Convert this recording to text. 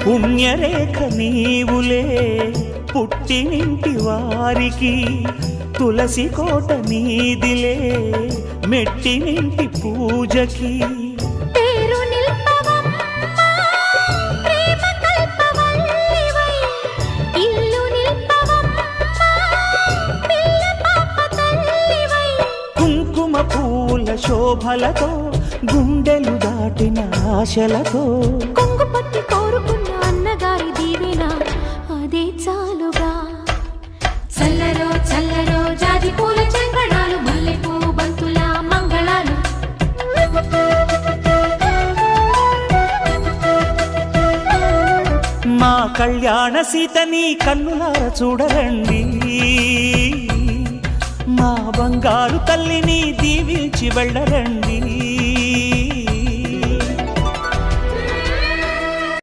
పుణ్యరేఖ నీవులే పుట్టినింటి వారికి, తులసి కోట నీదిలే మెట్టినింటి పూజకి. కుంకుమ పూల శోభలతో గుండెలు దాటిన ఆశలతో, కొంగు పట్టి కోరుకున్న అన్నగారి దీవెన అదే చాలుగా. చల్లరో చల్లరో జాజి పూల చెంగడాలు, మల్లెపూ బంతుల మంగళాలు. మా కళ్యాణ సీతని కన్నులార చూడరండి, మా బంగారు తల్లిని దీవించి వెళ్ళరండి.